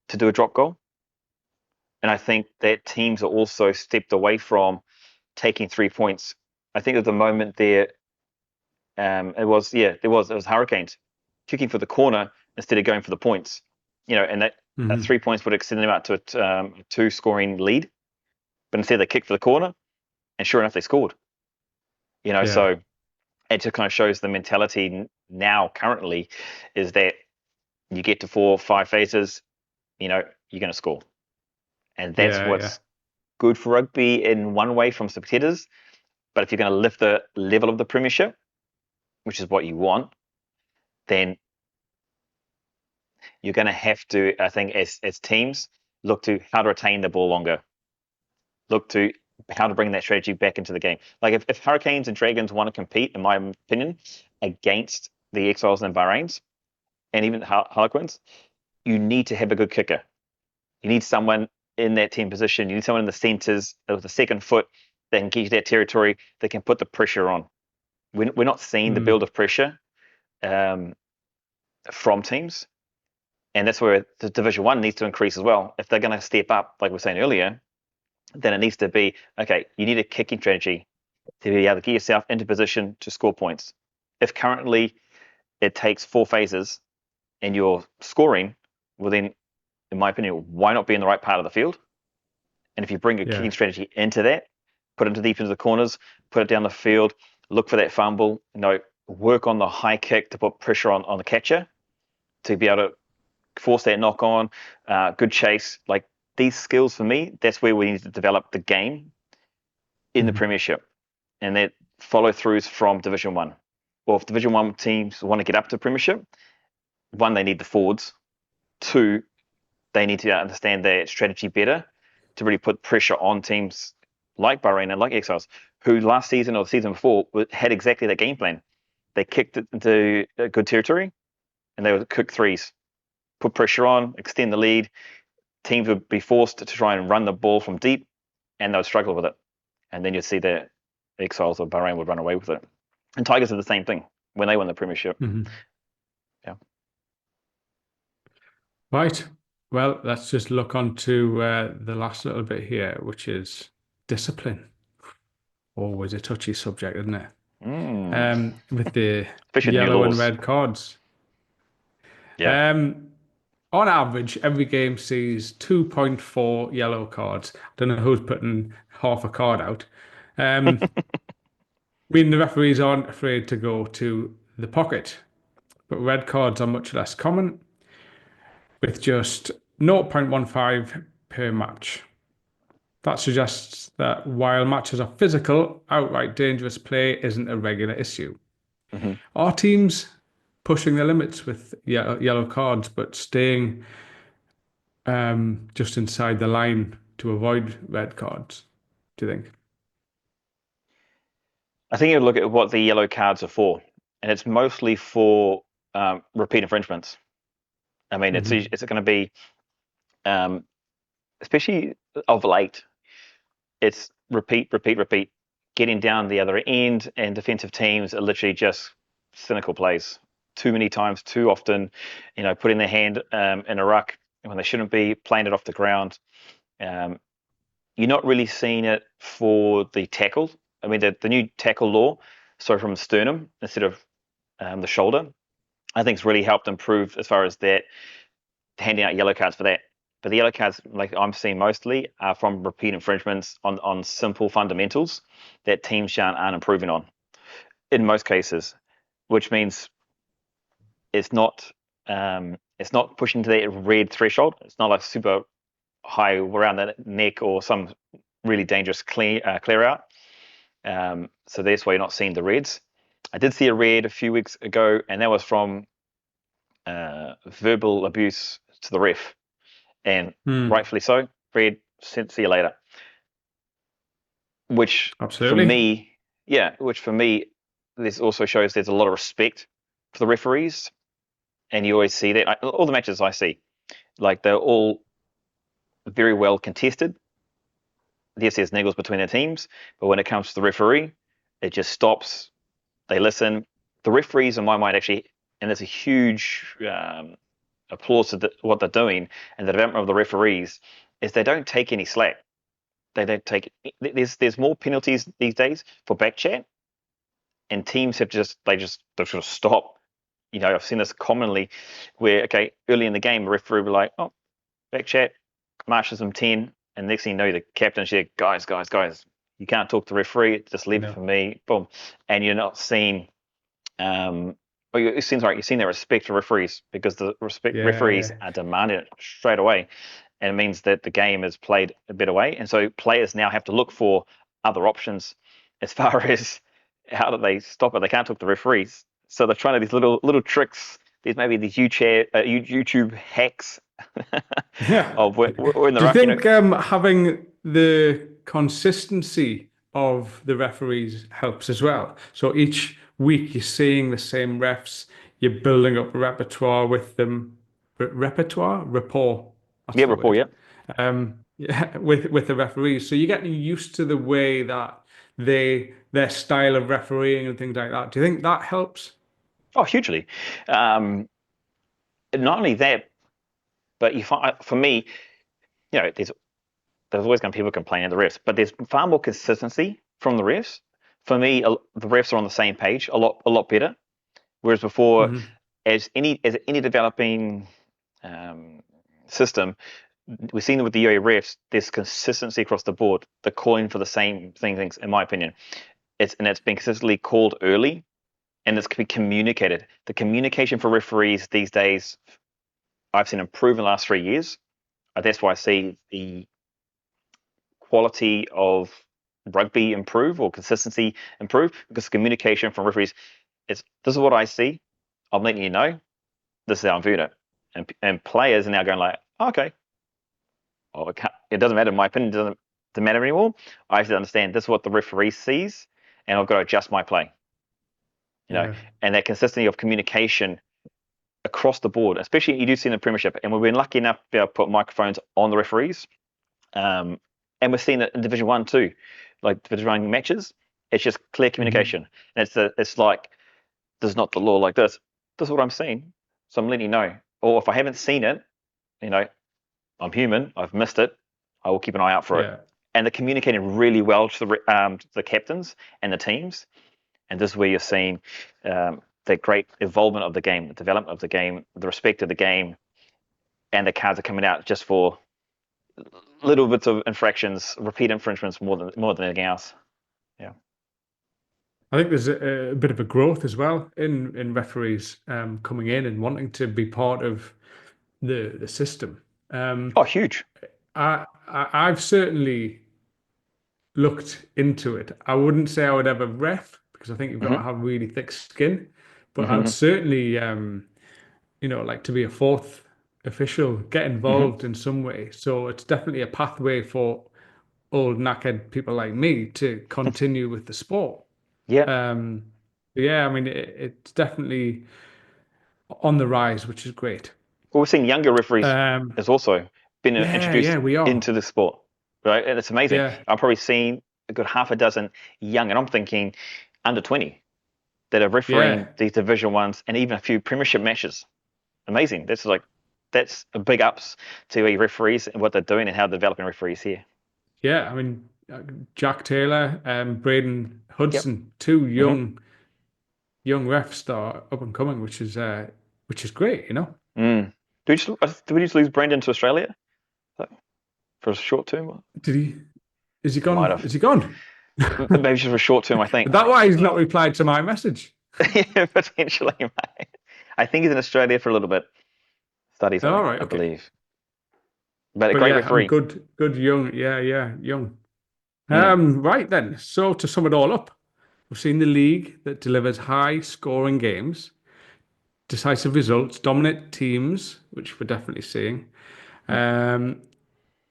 to do a drop goal. And I think that teams are also stepped away from taking 3 points. I think at the moment there, it was Hurricanes kicking for the corner instead of going for the points. And that Mhm. 3 points would extend them out to a two-scoring lead. But instead they kicked for the corner, and sure enough, they scored. Yeah. So it just kind of shows the mentality now currently is that you get to 4 or 5 phases, you're going to score. And that's Yeah. Yeah. what's good for rugby in one way from spectators. But if you're going to lift the level of the Premiership, which is what you want, then you're going to have to, I think, as teams, look to how to retain the ball longer, look to how to bring that strategy back into the game. Like if Hurricanes and Dragons want to compete, in my opinion, against the Exiles and Bahrains and even Harlequins, you need to have a good kicker. You need someone in that 10 position. You need someone in the centres with the second foot that can get you that territory, that can put the pressure on. We're not seeing the Mm. build of pressure um, from teams. And that's where the Division 1 needs to increase as well. If they're going to step up, like we were saying earlier, then it needs to be, okay, you need a kicking strategy to be able to get yourself into position to score points. If currently it takes 4 phases and you're scoring, well then, in my opinion, why not be in the right part of the field? And if you bring a Yeah. kicking strategy into that, put it into deep into the corners, put it down the field, look for that fumble, work on the high kick to put pressure on the catcher to be able to force that knock on, good chase. Like these skills for me, that's where we need to develop the game in the Mhm. Premiership. And that follow throughs from Division 1. Well, if Division 1 teams want to get up to Premiership, one, they need the forwards. Two, they need to understand their strategy better to really put pressure on teams like Bahrain and like Exiles, who last season or the season before had exactly that game plan. They kicked it into good territory and they would cook threes, put pressure on, extend the lead. Teams would be forced to try and run the ball from deep and they would struggle with it. And then you'd see the Exiles or Bahrain would run away with it. And Tigers are the same thing when they won the Premiership. Mhm. Yeah. Right. Well, let's just look on to the last little bit here, which is discipline. Always a touchy subject, isn't it? Mm. With the Especially the new yellow and laws. red cards. Yeah. Um, on average, every game sees 2.4 yellow cards. I don't know who's putting half a card out. Um, meaning the referees aren't afraid to go to the pocket, but red cards are much less common, with just 0.15 per match. That suggests that while matches are physical, outright dangerous play isn't a regular issue. Hmm. Are teams pushing the limits with yellow cards, but staying just inside the line to avoid red cards? Do you think? I think you look at what the yellow cards are for, and it's mostly for repeat infringements. I mean, Hmm. it's going to be, um, especially of late, it's repeat, repeat, repeat, getting down the other end, and defensive teams are literally just cynical plays. Too many times, too often, putting their hand in a ruck when they shouldn't be, playing it off the ground. Um, you're not really seeing it for the tackle. I mean, the new tackle law, so from sternum instead of the shoulder, I think it's really helped improve as far as that, handing out yellow cards for that. But the yellow cards, like I'm seeing mostly, are from repeat infringements on simple fundamentals that teams aren't improving on in most cases, which means it's not It's not pushing to that red threshold. It's not like super high around the neck or some really dangerous clear out. So that's why you're not seeing the reds. I did see a red a few weeks ago, and that was from verbal abuse to the ref, and rightfully so. Red, see you later. Which for Absolutely. me, this also shows there's a lot of respect for the referees, and you always see that. All the matches I see, like they're all very well contested. Yes, there's niggles between the teams, but when it comes to the referee, it just stops. They listen. The referees, in my mind, actually, and there's a huge applause to what they're doing, and the development of the referees is they don't take any slack. They don't take. There's more penalties these days for back chat, and teams have they sort of stop. I've seen this commonly, where early in the game, the referee will be like, "Oh, back chat, marches them 10," and next thing you know, the captain's there, guys, you can't talk to the referee, just leave it for me, boom, and you're not seeing. It seems like you're seeing that respect for referees, because the referees are demanding it straight away, and it means that the game is played a better way, and so players now have to look for other options as far as how do they stop it. They can't talk to referees, so they're trying to these little tricks. There's maybe these YouTube hacks Yeah. of we're in the Do you ruck. think having the consistency of the referees helps as well? So each week you're seeing the same refs, you're building up a repertoire with them. Rapport. That's Yeah, the rapport. word. Yeah. Yeah, with the referees. So you're getting used to the way that their style of refereeing and things like that. Do you think that helps? Oh, hugely. Not only that, but you find, for me, there's always going to be people complaining of the refs, but there's far more consistency from the refs. For me, the refs are on the same page a lot better. Whereas before, Hmm. as any developing system, we've seen it with the UAE refs. There's consistency across the board. They're calling for the same things, in my opinion. It's been consistently called early, and it's been communicated. The communication for referees these days, I've seen improve in the last 3 years. That's why I see the quality of rugby improve, or consistency improve, because communication from referees is, this is what I see. I'm letting you know. This is how I'm viewing it. And players are now going like, okay, oh, it doesn't matter. My opinion doesn't matter anymore. I have to understand this is what the referee sees, and I've got to adjust my play. Yeah. And that consistency of communication across the board, especially you do see in the Premiership, and we've been lucky enough to be able to put microphones on the referees. And we're seeing it in Division 1 too, like Division 1 matches. It's just clear Hmm. communication. And it's like, this is not the law like this. This is what I'm seeing. So I'm letting you know. Or if I haven't seen it, I'm human. I've missed it. I will keep an eye out for it. Yeah. And they're communicating really well to the captains and the teams. And this is where you're seeing the great evolvement of the game, the development of the game, the respect of the game, and the cards are coming out just for little bits of infractions, repeat infringements more than anything else. Yeah. I think there's a bit of a growth as well in referees coming in and wanting to be part of the system. Oh, huge. I've certainly looked into it. I wouldn't say I would ever ref because I think you've got to Hmm. have really thick skin, but I'd Hmm. certainly like to be a fourth official, get Hmm. involved in some way. So it's definitely a pathway for old knackered people like me to continue with the sport. Yeah. Um, yeah, I mean, it's definitely on the rise, which is great. Well, we're seeing younger referees Um, has also been yeah, introduced yeah, we are. into the sport, right? And it's amazing. Yeah, I'm probably seeing a good half a dozen young, and I'm thinking under 20, that are refereeing yeah, these Division Ones and even a few Premiership matches. Amazing. That's a big ups to referees and what they're doing and how they're developing referees here. yeah. I mean, Jack Taylor, Braden Yep. Hudson, two Hmm. young refs that are up and coming, which is great, you know. Mm. Did we just lose Brendan to Australia for a short term? Did he? Is he Might gone? have. Is he gone? Maybe just for a short term, I think. Is that why he's not replied to my message? Yeah, potentially, mate. I think he's in Australia for a little bit. studies, All right, I okay. believe. But a But great yeah, I'm referee. good young. Yeah, young. Mm, Right then. So to sum it all up, we've seen the league that delivers high scoring games, decisive results, dominant teams, which we're definitely seeing. mm, Um,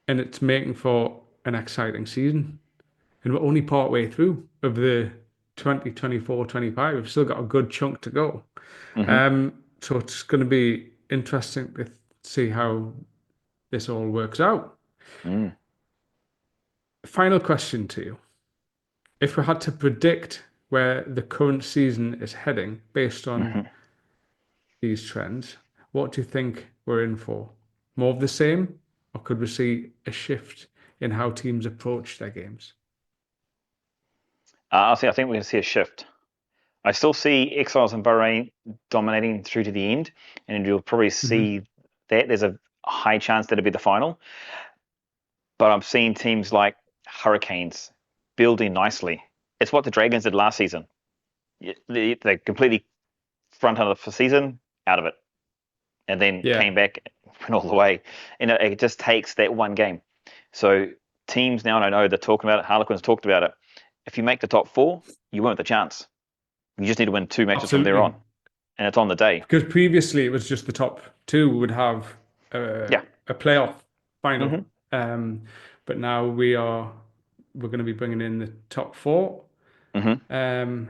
and it's making for an exciting season. And we're only part way through of the 2024-25. We've still got a good chunk to go. hmm So it's going to be interesting to see how this all works out. mm, Final question to you. If we had to predict where the current season is heading based on hmm these trends, what do you think we're in for? More of the same, or could we see a shift in how teams approach their games? I think we're going to see a shift. I still see Exiles and Bahrain dominating through to the end, and you'll probably Hmm. see that there's a high chance that it'll be the final. But I'm seeing teams like Hurricanes building nicely. It's what the Dragons did last season. They completely front end of the season out of it, and then Yeah, came back, went all the way. It just takes that one game. So teams now, I know they're talking about it. Harlequins talked about it. If you make the top four, you won't have the chance. You just need to win two matches from there absolutely. on, and it's on the day. Because previously it was just the top two would have Yeah. a playoff final. hmm Um, but now we're going to be bringing in the top four hmm um,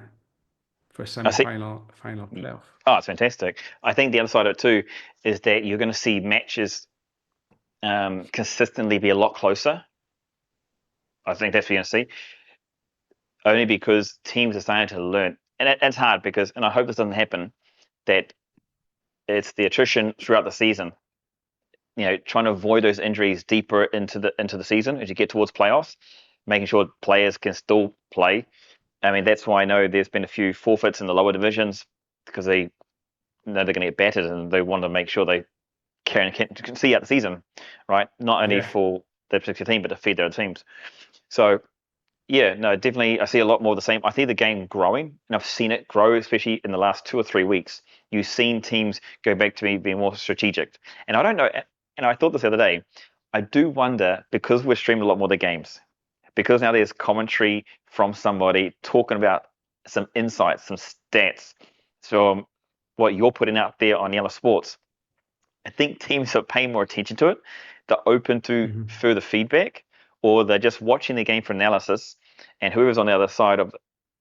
for a I see. semi-final, final playoff. Oh, it's fantastic. I think the other side of it too is that you're going to see matches consistently be a lot closer. I think that's what you're going to see, only because teams are starting to learn. And it's hard because, and I hope this doesn't happen, that it's the attrition throughout the season. Trying to avoid those injuries deeper into the season as you get towards playoffs, making sure players can still play. I mean, that's why I know there's been a few forfeits in the lower divisions because they know they're going to get battered and they want to make sure they can see out the season, right? Not only Yeah. for their particular team, but to feed their other teams. So yeah, no, definitely. I see a lot more of the same. I see the game growing, and I've seen it grow, especially in the last 2 or 3 weeks. You've seen teams go back to me being more strategic, and I don't know. And I thought this the other day. I do wonder because we're streaming a lot more of the games, because now there's commentary from somebody talking about some insights, some stats from what you're putting out there on Yalla Sports. I think teams are paying more attention to it. They're open to Hmm. further feedback, or they're just watching the game for analysis, and whoever's on the other side of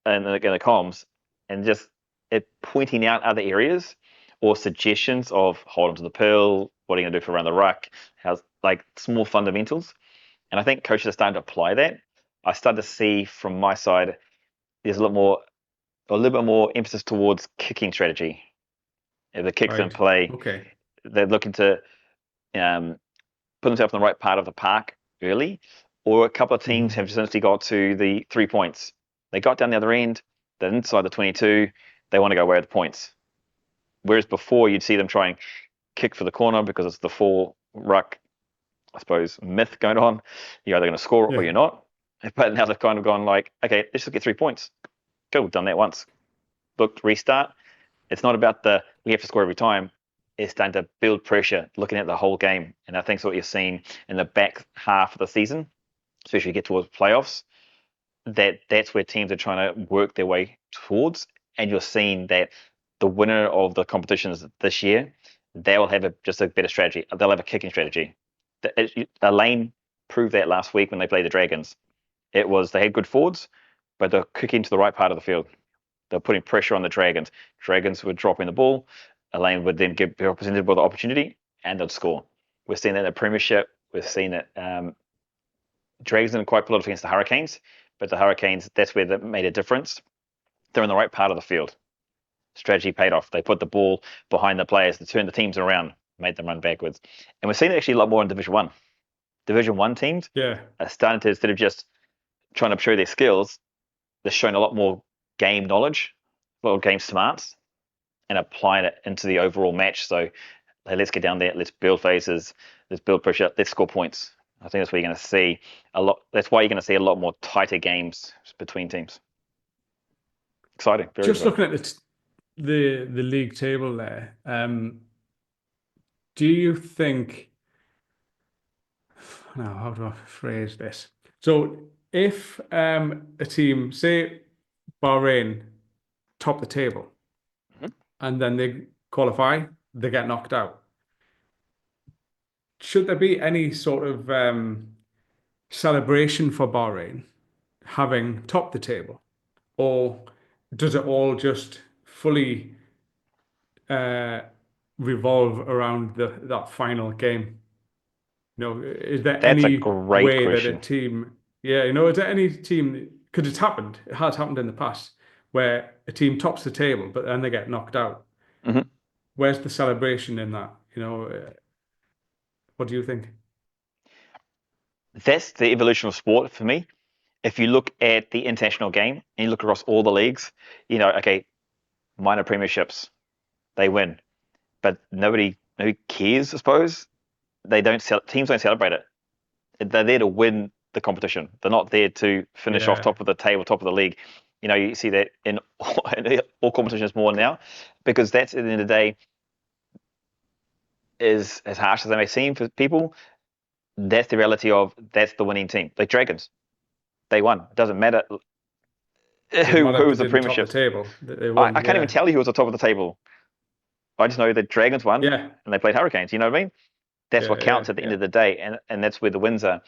in the comms, and just it pointing out other areas or suggestions of hold on to the pill, what are you going to do for around the ruck, how's like small fundamentals. And I think coaches are starting to apply that. I start to see from my side there's a little bit more emphasis towards kicking strategy. If the kicks in Right. play, Okay. they're looking to um, put themselves in the right part of the park early, or a couple of teams Hmm. have essentially got to the 3 points. They got down the other end, they're inside the 22, they want to go away with the points. Whereas before, you'd see them try and kick for the corner because it's the four ruck, I suppose, myth going on. You're either going to score or Yeah. you're not. But now they've kind of gone like, okay, let's just get 3 points. Cool, we've done that once. Look, restart. It's not about we have to score every time. It's starting to build pressure, looking at the whole game. And I think that's what you're seeing in the back half of the season, especially get towards playoffs. That's where teams are trying to work their way towards. And you're seeing that the winner of the competitions this year, they will have just a better strategy. They'll have a kicking strategy. Elaine proved that last week when they played the Dragons. It was they had good forwards, but they're kicking to the right part of the field. They're putting pressure on the Dragons. Dragons were dropping the ball. Elaine would then be represented with the opportunity and they'd score. We're seeing that in the Premiership. We're seeing it. Dragons didn't quite pull it off against the Hurricanes, but the Hurricanes, that's where they made a difference. They're in the right part of the field. Strategy paid off. They put the ball behind the players to turn the teams around, made them run backwards. And we're seeing it actually a lot more in Division 1. Division 1 teams Yeah. are starting to, instead of just trying to show their skills, they're showing a lot more game knowledge, a lot of game smarts, and applying it into the overall match. So hey, let's get down there, let's build phases, let's build pressure, let's score points. I think that's where you're going to see a lot. That's why you're going to see a lot more tighter games between teams. Exciting, very Just exciting. looking at the league table there, Do you think, now how do I phrase this? So if a team, say Bahrain, top the table Mhm. and then they qualify, they get knocked out. Should there be any sort of celebration for Bahrain having topped the table, or does it all just fully uh, revolve around the that final game? Is there That's a any great way that a question. team, is there any team, because it's happened, it has happened in the past, where a team tops the table, but then they get knocked out. Mhm. Where's the celebration in that? What do you think? That's the evolution of sport for me. If you look at the international game and you look across all the leagues, okay, minor premierships, they win, but nobody cares. I suppose teams don't celebrate it. They're there to win the competition. They're not there to finish off Yeah, top of the table, top of the league. You see that in all competitions more now, because that's at the end of the day, is as harsh as they may seem for people. That's the reality of that's the winning team. Like Dragons, they won. It doesn't matter doesn't matter who if they was the didn't top the premierships. table, they I won. can't even Yeah, tell you who was on top of the table. I just know that Dragons won yeah, and they played Hurricanes. You know what I mean? That's what yeah, yeah, counts at the end yeah, of the day, and that's where the wins are.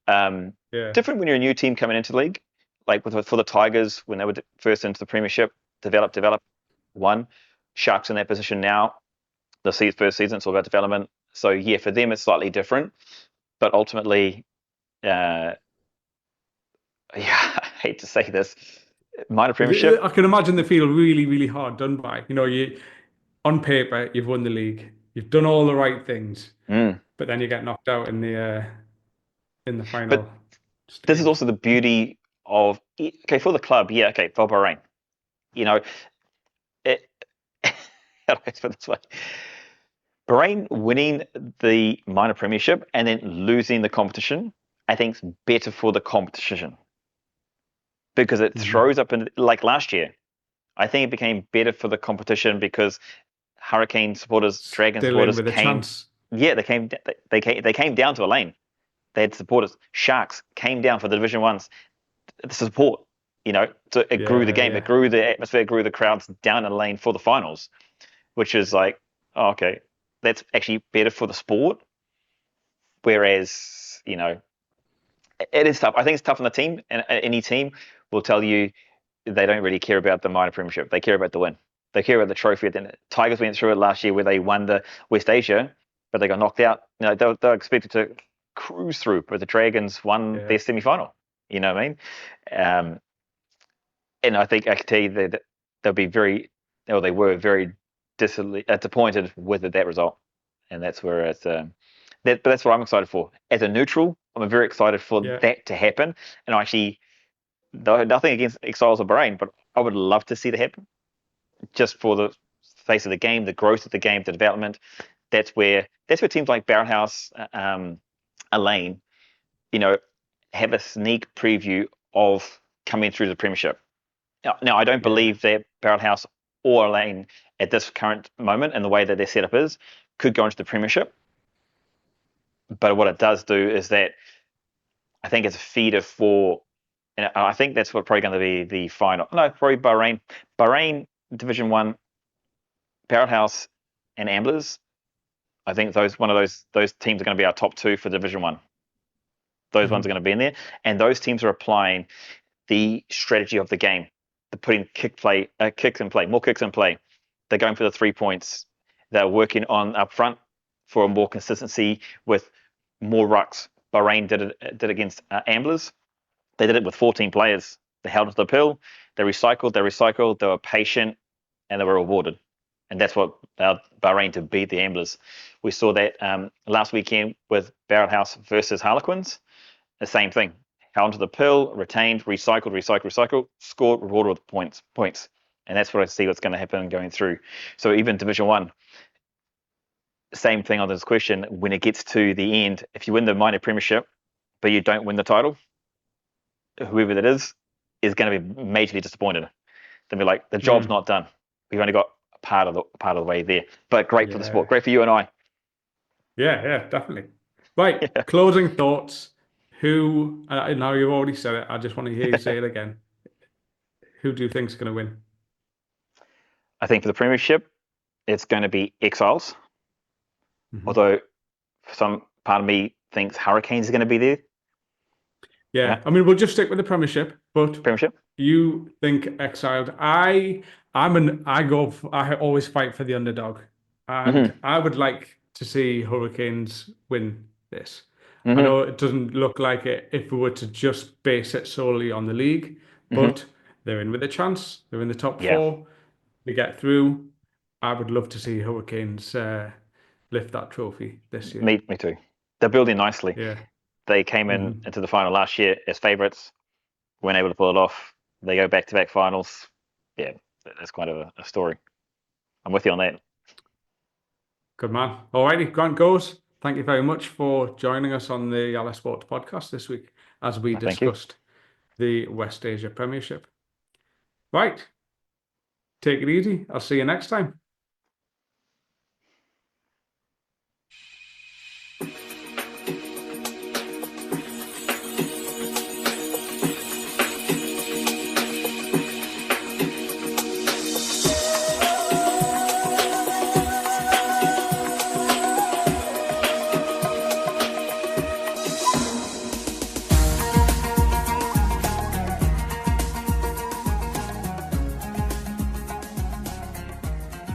Um, yeah. Different when you're a new team coming into the league, like for the Tigers when they were first into the Premiership, develop, won. Sharks in that position now. The first season, it's all about development. So yeah, for them it's slightly different, but ultimately, uh, yeah, I hate to say this, minor Premiership. I can imagine they feel really, really hard done by. You on paper, you've won the league, you've done all the right things, Mm. but then you get knocked out in the But final this is stage. also the beauty of okay for the club, yeah, okay for Bahrain, you know, it, how do I put it this way? Bahrain winning the minor premiership and then losing the competition, I think, is better for the competition because it Mhm. throws up in like last year. I think it became better for the competition because Hurricane supporters, Dragon Still in supporters with a came. chance. Yeah, they came down to a lane. They had supporters. Sharks came down for the Division Ones. The support, so it grew the Yeah, game. It yeah, grew the atmosphere. It grew the crowds down a lane for the finals, which is like, oh, okay, that's actually better for the sport. Whereas, it is tough. I think it's tough on the team, and any team will tell you they don't really care about the minor premiership. They care about the win. They care about the trophy. Then Tigers went through it last year where they won the West Asia, but they got knocked out. They were expected to cruise through, but the Dragons won yeah, their semi-final. You know what I mean? Um, and I think I can tell you that they'll be they were very disappointed with that result, and that's where it's. But that's what I'm excited for. As a neutral, I'm very excited for yeah, that to happen. And actually, though nothing against Exiles of Bahrain, but I would love to see that happen just for the face of the game, the growth of the game, the development. That's where teams like Barrelhouse, Elaine, you know, have a sneak preview of coming through the Premiership. Now, I don't yeah, believe that Barrelhouse or Elaine at this current moment and the way that their setup is could go into the Premiership. But what it does do is that I think it's a feeder for, and I think that's what probably going to be the final. No, probably Bahrain. Bahrain Division One, Powerhouse, and Amblers. I think those teams are going to be our top two for Division One. Those ones are mhm, going to be in there, and those teams are applying the strategy of the game. They're putting kicks in play, more kicks in play. They're going for the 3 points. They're working on up front for more consistency with more rucks. Bahrain did against Amblers. They did it with 14 players. They held to the pill. They recycled. They were patient, and they were rewarded. And that's what allowed Bahrain to beat the Amblers. We saw that last weekend with Barrett House versus Harlequins. The same thing. Held to the pill, retained, recycled, scored, rewarded with points. And that's what I see what's going to happen going through. So even Division One, same thing on this question. When it gets to the end, if you win the minor premiership, but you don't win the title, whoever that is going to be majorly disappointed. They'll be like, the job's mm, not done. We've only got part of the way there. But great for the yeah. sport. Great for you and I. Yeah, definitely. Right, Yeah. closing thoughts. Who, now you've already said it, I just want to hear you say it again. Who do you think is going to win? I think for the Premiership, it's going to be Exiles. Mhm. Although some part of me thinks Hurricanes are going to be there. Yeah, Yeah, I mean, we'll just stick with the Premiership, but Premiership. you think exiled. I always fight for the underdog, and Hmm. I would like to see Hurricanes win this. I Hmm. know it doesn't look like it if we were to just base it solely on the league, Hmm. but they're in with a chance. They're in the top Yeah, four. They get through. I would love to see Hurricanes lift that trophy this year. me too. They're building nicely. Yeah. They came Mhm. into the final last year as favourites, weren't able to pull it off. They go back-to-back finals. Yeah, that's quite a story. I'm with you on that. Good man. Alrighty, Grant goes. Thank you very much for joining us on the Yalla Sports podcast this week as we Thank you. discussed the West Asia Premiership. Right, take it easy. I'll see you next time.